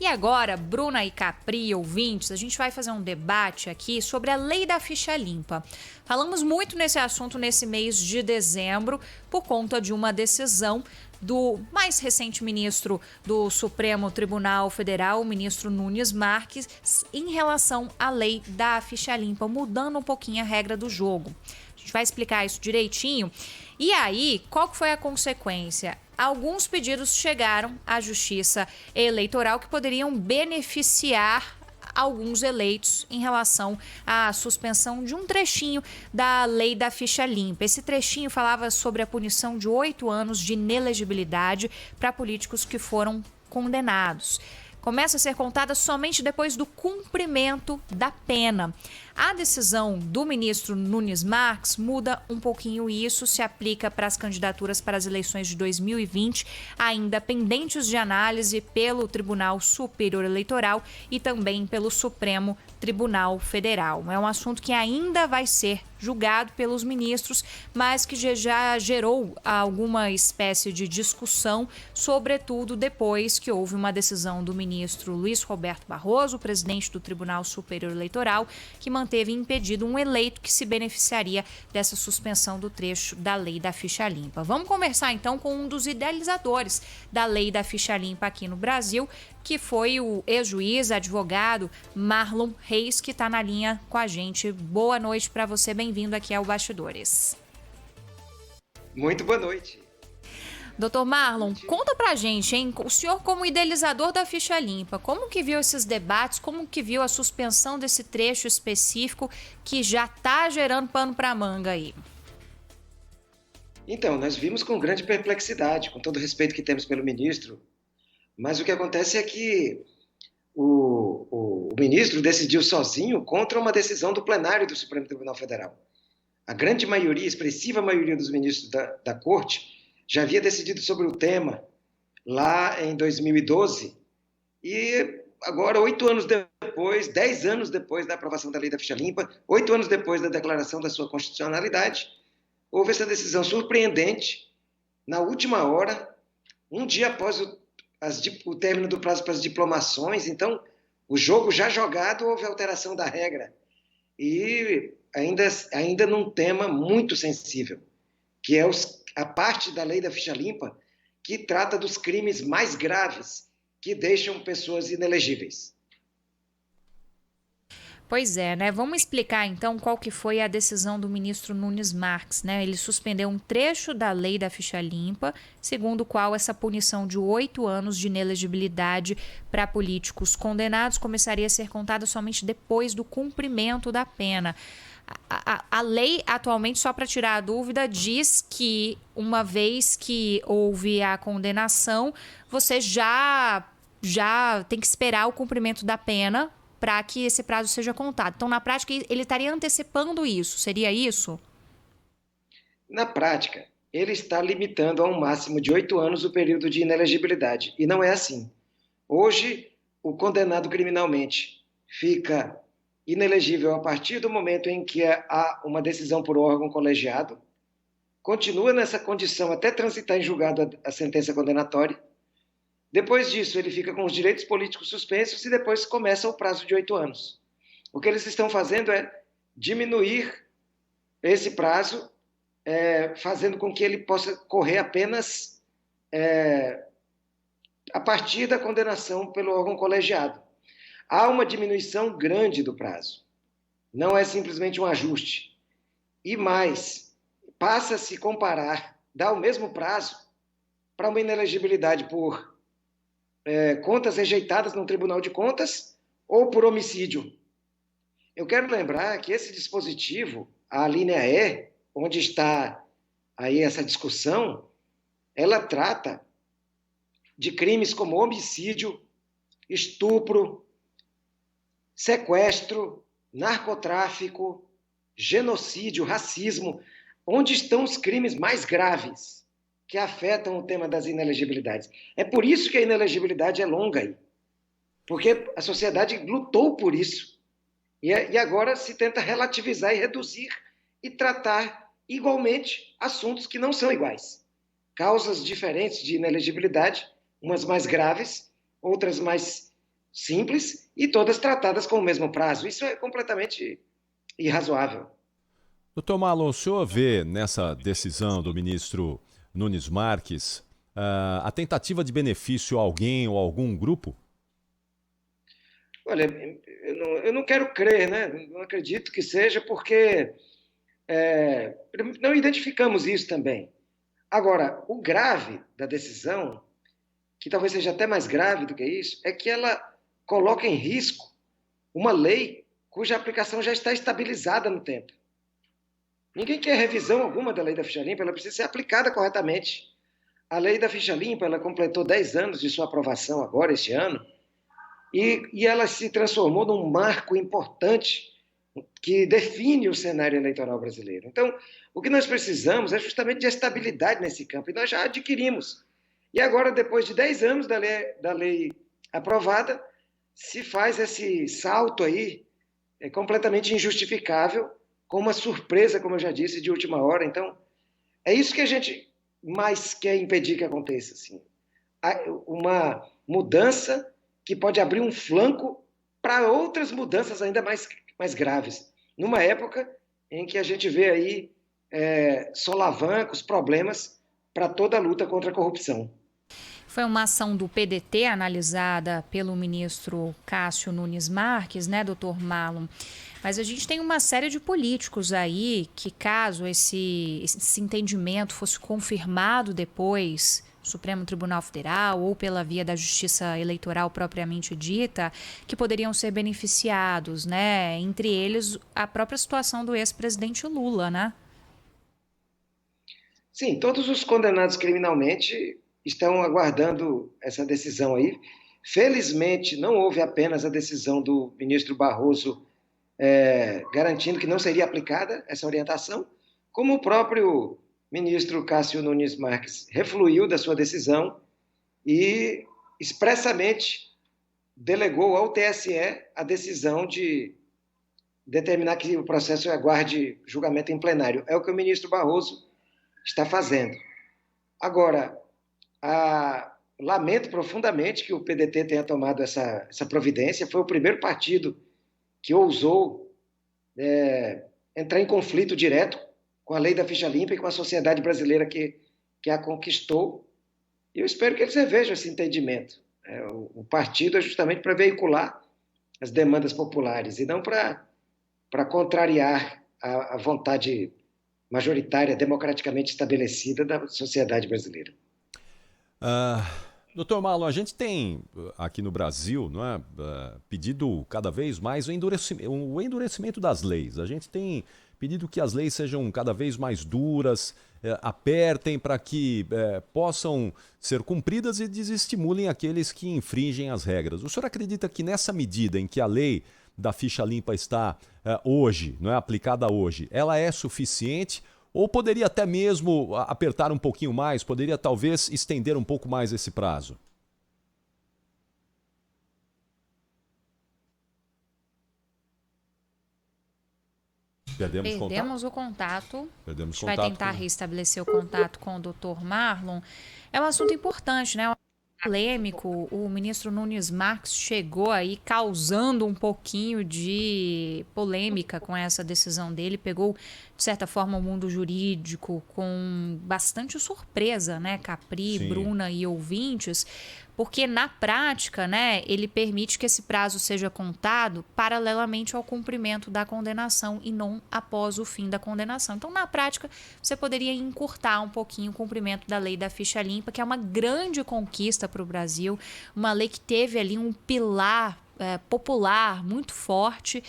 E agora, Bruna e Capri, ouvintes, a gente vai fazer um debate aqui sobre a lei da ficha limpa. Falamos muito nesse assunto nesse mês de dezembro por conta de uma decisão do mais recente ministro do Supremo Tribunal Federal, o ministro Nunes Marques, em relação à lei da ficha limpa, mudando um pouquinho a regra do jogo. A gente vai explicar isso direitinho. E aí, qual que foi a consequência? Alguns pedidos chegaram à Justiça Eleitoral que poderiam beneficiar alguns eleitos em relação à suspensão de um trechinho da lei da ficha limpa. Esse trechinho falava sobre a punição de 8 anos de inelegibilidade para políticos que foram condenados. Começa a ser contada somente depois do cumprimento da pena. A decisão do ministro Nunes Marques muda um pouquinho isso, se aplica para as candidaturas para as eleições de 2020, ainda pendentes de análise pelo Tribunal Superior Eleitoral e também pelo Supremo Tribunal Federal. É um assunto que ainda vai ser julgado pelos ministros, mas que já gerou alguma espécie de discussão, sobretudo depois que houve uma decisão do ministro Luiz Roberto Barroso, presidente do Tribunal Superior Eleitoral, que manteve impedido um eleito que se beneficiaria dessa suspensão do trecho da lei da ficha limpa. Vamos conversar então com um dos idealizadores da lei da ficha limpa aqui no Brasil, que foi o ex-juiz, advogado Marlon Reis, que está na linha com a gente. Boa noite para você, bem-vindo aqui ao Bastidores. Muito boa noite. Doutor Marlon, conta pra gente, hein? O senhor como idealizador da ficha limpa, como que viu esses debates, como que viu a suspensão desse trecho específico que já está gerando pano pra manga aí? Então, nós vimos com grande perplexidade, com todo o respeito que temos pelo ministro, mas o que acontece é que o ministro decidiu sozinho contra uma decisão do plenário do Supremo Tribunal Federal. A grande maioria, expressiva maioria dos ministros da Corte já havia decidido sobre o tema lá em 2012 e agora, 8 anos depois, 10 anos depois da aprovação da lei da ficha limpa, 8 anos depois da declaração da sua constitucionalidade, houve essa decisão surpreendente, na última hora, um dia após o término do prazo para as diplomações. Então, o jogo já jogado, houve alteração da regra. E ainda num tema muito sensível, que é a parte da lei da ficha limpa que trata dos crimes mais graves que deixam pessoas inelegíveis. Pois é, né? Vamos explicar então qual que foi a decisão do ministro Nunes Marques, né? Ele suspendeu um trecho da lei da ficha limpa, segundo o qual essa punição de 8 anos de inelegibilidade para políticos condenados começaria a ser contada somente depois do cumprimento da pena. A lei atualmente, só para tirar a dúvida, diz que uma vez que houve a condenação, você já tem que esperar o cumprimento da pena para que esse prazo seja contado. Então, na prática, ele estaria antecipando isso. Seria isso? Na prática, ele está limitando a um máximo de 8 anos o período de inelegibilidade. E não é assim. Hoje, o condenado criminalmente fica inelegível a partir do momento em que há uma decisão por órgão colegiado, continua nessa condição até transitar em julgado a sentença condenatória. Depois disso, ele fica com os direitos políticos suspensos e depois começa o prazo de 8 anos. O que eles estão fazendo é diminuir esse prazo, fazendo com que ele possa correr apenas a partir da condenação pelo órgão colegiado. Há uma diminuição grande do prazo. Não é simplesmente um ajuste. E mais, passa a se comparar, dá o mesmo prazo para uma inelegibilidade por contas rejeitadas no Tribunal de Contas ou por homicídio. Eu quero lembrar que esse dispositivo, a linha E, onde está aí essa discussão, ela trata de crimes como homicídio, estupro, sequestro, narcotráfico, genocídio, racismo, onde estão os crimes mais graves que afetam o tema das inelegibilidades. É por isso que a inelegibilidade é longa aí, porque a sociedade lutou por isso e agora se tenta relativizar e reduzir e tratar igualmente assuntos que não são iguais. Causas diferentes de inelegibilidade, umas mais graves, outras mais simples e todas tratadas com o mesmo prazo. Isso é completamente irrazoável. Doutor Marlon, o senhor vê nessa decisão do ministro Nunes Marques a tentativa de benefício a alguém ou a algum grupo? Olha, eu não quero crer, né? Não acredito que seja, porque é, não identificamos isso também. Agora, o grave da decisão, que talvez seja até mais grave do que isso, é que ela coloca em risco uma lei cuja aplicação já está estabilizada no tempo. Ninguém quer revisão alguma da lei da ficha limpa, ela precisa ser aplicada corretamente. A lei da ficha limpa, ela completou 10 anos de sua aprovação agora, este ano, e ela se transformou num marco importante que define o cenário eleitoral brasileiro. Então, o que nós precisamos é justamente de estabilidade nesse campo, e nós já adquirimos. E agora, depois de 10 anos da lei aprovada, se faz esse salto aí, completamente injustificável, com uma surpresa, como eu já disse, de última hora. Então, é isso que a gente mais quer impedir que aconteça. Assim. Uma mudança que pode abrir um flanco para outras mudanças ainda mais graves. Numa época em que a gente vê aí solavancos, problemas para toda a luta contra a corrupção. Foi uma ação do PDT analisada pelo ministro Cássio Nunes Marques, né, doutor Marlon? Mas a gente tem uma série de políticos aí que, caso esse entendimento fosse confirmado depois no Supremo Tribunal Federal ou pela via da Justiça Eleitoral propriamente dita, que poderiam ser beneficiados, né? Entre eles, a própria situação do ex-presidente Lula, né? Sim, todos os condenados criminalmente estão aguardando essa decisão aí. Felizmente, não houve apenas a decisão do ministro Barroso garantindo que não seria aplicada essa orientação, como o próprio ministro Cássio Nunes Marques refluiu da sua decisão e expressamente delegou ao TSE a decisão de determinar que o processo aguarde julgamento em plenário. É o que o ministro Barroso está fazendo. Agora, lamento profundamente que o PDT tenha tomado essa providência. Foi o primeiro partido que ousou entrar em conflito direto com a lei da ficha limpa e com a sociedade brasileira que a conquistou. E eu espero que eles revejam esse entendimento. O partido é justamente para veicular as demandas populares e não para contrariar a vontade majoritária, democraticamente estabelecida da sociedade brasileira. Doutor Marlon, a gente tem aqui no Brasil, não é, pedido cada vez mais o endurecimento das leis. A gente tem pedido que as leis sejam cada vez mais duras, apertem para que possam ser cumpridas e desestimulem aqueles que infringem as regras. O senhor acredita que nessa medida em que a lei da ficha limpa está hoje, não é aplicada hoje, ela é suficiente? Ou poderia até mesmo apertar um pouquinho mais, poderia talvez estender um pouco mais esse prazo? Perdemos o contato. Perdemos a gente vai tentar restabelecer o contato com o doutor Marlon. É um assunto importante, né? Polêmico, o ministro Nunes Marques chegou aí causando um pouquinho de polêmica com essa decisão dele, pegou, de certa forma, o mundo jurídico com bastante surpresa, né, Capri, Sim. Bruna e ouvintes, porque na prática, né, ele permite que esse prazo seja contado paralelamente ao cumprimento da condenação e não após o fim da condenação. Então, na prática, você poderia encurtar um pouquinho o cumprimento da lei da ficha limpa, que é uma grande conquista para o Brasil, uma lei que teve ali um pilar popular muito forte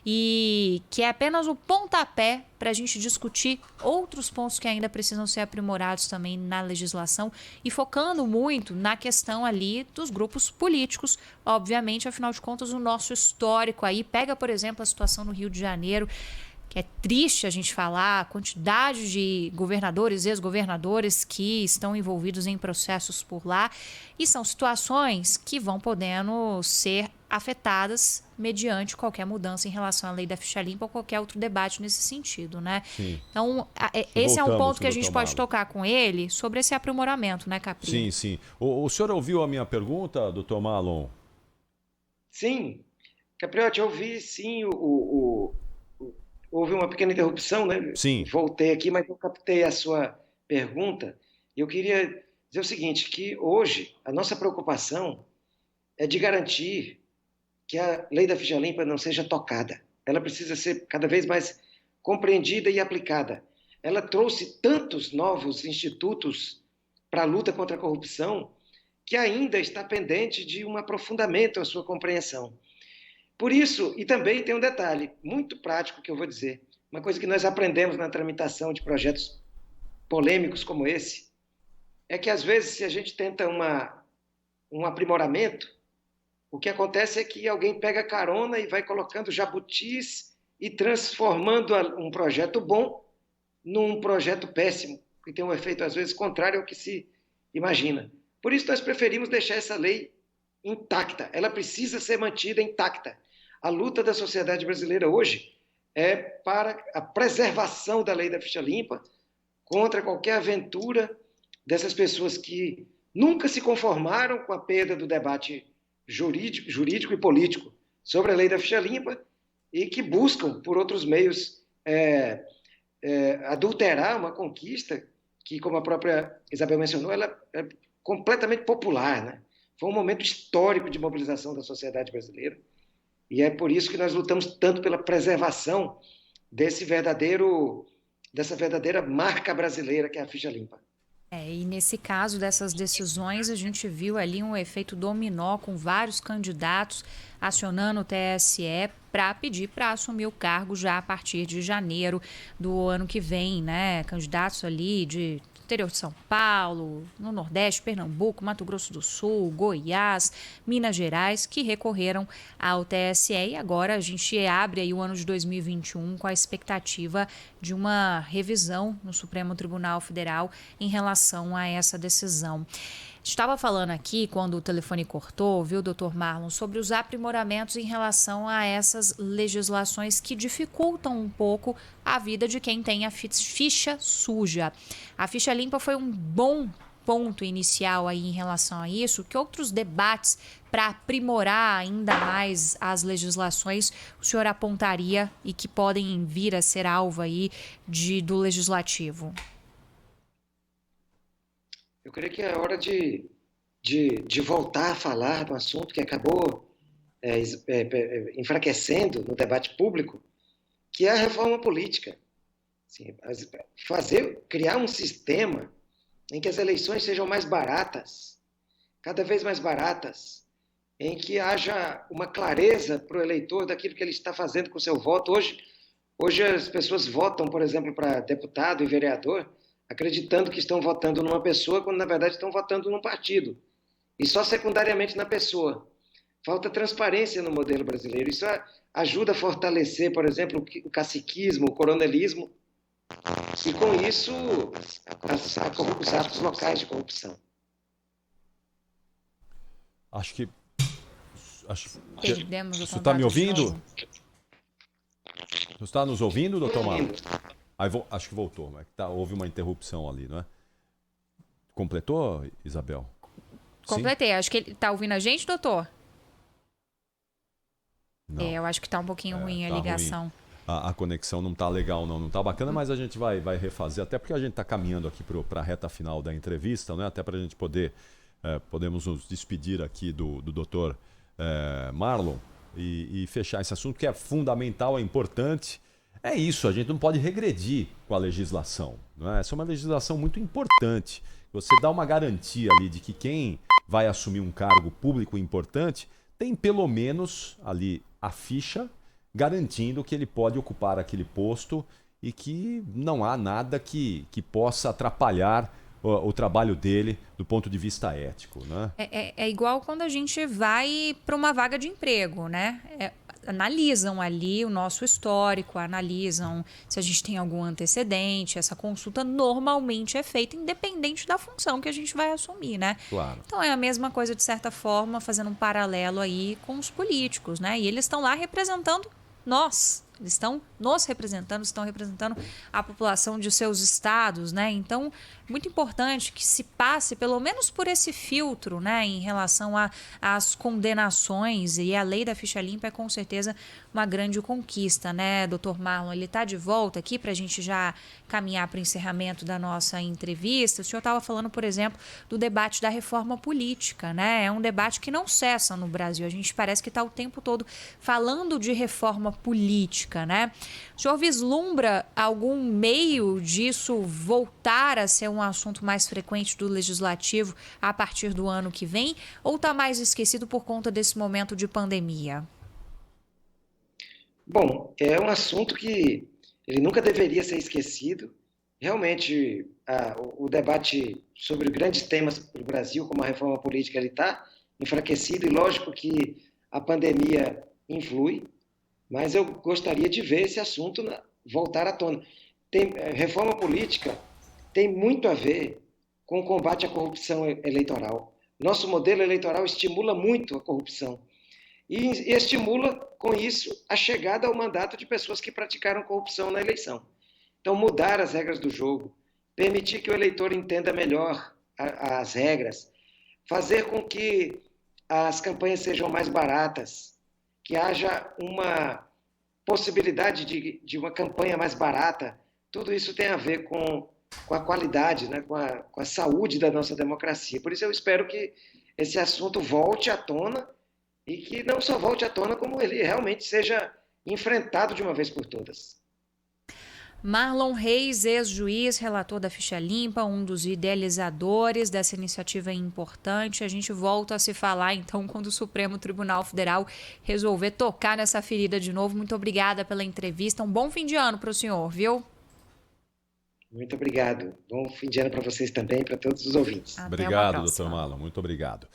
e que é apenas o pontapé para a gente discutir outros pontos que ainda precisam ser aprimorados também na legislação e focando muito na questão ali dos grupos políticos, obviamente, afinal de contas, o nosso histórico aí pega, por exemplo, a situação no Rio de Janeiro, que é triste a gente falar, a quantidade de governadores e ex-governadores que estão envolvidos em processos por lá, e são situações que vão podendo ser afetadas mediante qualquer mudança em relação à lei da ficha limpa ou qualquer outro debate nesse sentido, né? Sim. Então, esse é um ponto que a gente pode tocar com ele sobre esse aprimoramento, né, Capri? Sim, sim. O senhor ouviu a minha pergunta, doutor Marlon? Sim, Capriotti, eu vi sim houve uma pequena interrupção, né? Sim. Voltei aqui, mas eu captei a sua pergunta. Eu queria dizer o seguinte, que hoje a nossa preocupação é de garantir que a lei da ficha limpa não seja tocada. Ela precisa ser cada vez mais compreendida e aplicada. Ela trouxe tantos novos institutos para a luta contra a corrupção que ainda está pendente de um aprofundamento à sua compreensão. Por isso, e também tem um detalhe muito prático que eu vou dizer, uma coisa que nós aprendemos na tramitação de projetos polêmicos como esse, é que às vezes se a gente tenta um aprimoramento, o que acontece é que alguém pega carona e vai colocando jabutis e transformando um projeto bom num projeto péssimo, que tem um efeito às vezes contrário ao que se imagina. Por isso nós preferimos deixar essa lei intacta, ela precisa ser mantida intacta. A luta da sociedade brasileira hoje é para a preservação da lei da ficha limpa contra qualquer aventura dessas pessoas que nunca se conformaram com a perda do debate jurídico e político sobre a lei da ficha limpa e que buscam, por outros meios, adulterar uma conquista que, como a própria Isabel mencionou, ela é completamente popular, né? Foi um momento histórico de mobilização da sociedade brasileira e é por isso que nós lutamos tanto pela preservação dessa verdadeira marca brasileira que é a ficha limpa. E nesse caso dessas decisões, a gente viu ali um efeito dominó com vários candidatos acionando o TSE para pedir para assumir o cargo já a partir de janeiro do ano que vem, né? Candidatos ali de interior de São Paulo, no Nordeste, Pernambuco, Mato Grosso do Sul, Goiás, Minas Gerais, que recorreram ao TSE e agora a gente abre aí o ano de 2021 com a expectativa de uma revisão no Supremo Tribunal Federal em relação a essa decisão. Estava falando aqui, quando o telefone cortou, viu, doutor Marlon, sobre os aprimoramentos em relação a essas legislações que dificultam um pouco a vida de quem tem a ficha suja. A ficha limpa foi um bom ponto inicial aí em relação a isso. Que outros debates para aprimorar ainda mais as legislações o senhor apontaria e que podem vir a ser alvo aí do legislativo? Eu creio que é hora de voltar a falar do assunto que acabou enfraquecendo no debate público, que é a reforma política. Assim, criar um sistema em que as eleições sejam mais baratas, cada vez mais baratas, em que haja uma clareza para o eleitor daquilo que ele está fazendo com o seu voto. Hoje as pessoas votam, por exemplo, para deputado e vereador, acreditando que estão votando numa pessoa, quando na verdade estão votando num partido. E só secundariamente na pessoa. Falta transparência no modelo brasileiro. Isso ajuda a fortalecer, por exemplo, o caciquismo, o coronelismo, e com isso os atos locais de corrupção. Perdemos o Você está me ouvindo? Você está nos ouvindo, doutor Marlon? Acho que voltou, mas houve uma interrupção ali, não é? Completou, Isabel? Completei. Sim? Acho que ele está ouvindo a gente, doutor? Não. Eu acho que está um pouquinho ruim a ligação. Ruim. A conexão não está legal, não está bacana, mas a gente vai refazer, até porque a gente está caminhando aqui para a reta final da entrevista, né? Até para a gente podemos nos despedir aqui do doutor Marlon e fechar esse assunto que é fundamental, é importante. É isso, a gente não pode regredir com a legislação, não é? Essa é uma legislação muito importante. Você dá uma garantia ali de que quem vai assumir um cargo público importante tem pelo menos ali a ficha garantindo que ele pode ocupar aquele posto e que não há nada que possa atrapalhar o trabalho dele do ponto de vista ético, né? É igual quando a gente vai para uma vaga de emprego, né? Analisam ali o nosso histórico, analisam se a gente tem algum antecedente. Essa consulta normalmente é feita independente da função que a gente vai assumir, né? Claro. Então é a mesma coisa, de certa forma, fazendo um paralelo aí com os políticos, né? E eles estão lá representando nós, Eles estão nos representando, estão representando a população de seus estados, né? Então, muito importante que se passe pelo menos por esse filtro, né, em relação às condenações, e a lei da ficha limpa é com certeza uma grande conquista, né, doutor Marlon? Ele está de volta aqui para a gente já caminhar para o encerramento da nossa entrevista. O senhor estava falando, por exemplo, do debate da reforma política, né? É um debate que não cessa no Brasil. A gente parece que está o tempo todo falando de reforma política, né? O senhor vislumbra algum meio disso voltar a ser um assunto mais frequente do Legislativo a partir do ano que vem? Ou está mais esquecido por conta desse momento de pandemia? Bom, é um assunto que ele nunca deveria ser esquecido. Realmente, o debate sobre grandes temas para o Brasil, como a reforma política, ele está enfraquecido, e lógico que a pandemia influi, mas eu gostaria de ver esse assunto voltar à tona. Reforma política tem muito a ver com o combate à corrupção eleitoral. Nosso modelo eleitoral estimula muito a corrupção e estimula, com isso, a chegada ao mandato de pessoas que praticaram corrupção na eleição. Então, mudar as regras do jogo, permitir que o eleitor entenda melhor as regras, fazer com que as campanhas sejam mais baratas, que haja uma possibilidade de uma campanha mais barata, tudo isso tem a ver com a qualidade, né, com a saúde da nossa democracia. Por isso eu espero que esse assunto volte à tona, e que não só volte à tona, como ele realmente seja enfrentado de uma vez por todas. Marlon Reis, ex-juiz, relator da Ficha Limpa, um dos idealizadores dessa iniciativa importante. A gente volta a se falar, então, quando o Supremo Tribunal Federal resolver tocar nessa ferida de novo. Muito obrigada pela entrevista. Um bom fim de ano para o senhor, viu? Muito obrigado. Bom fim de ano para vocês também, para todos os ouvintes. Obrigado, doutor Marlon. Muito obrigado.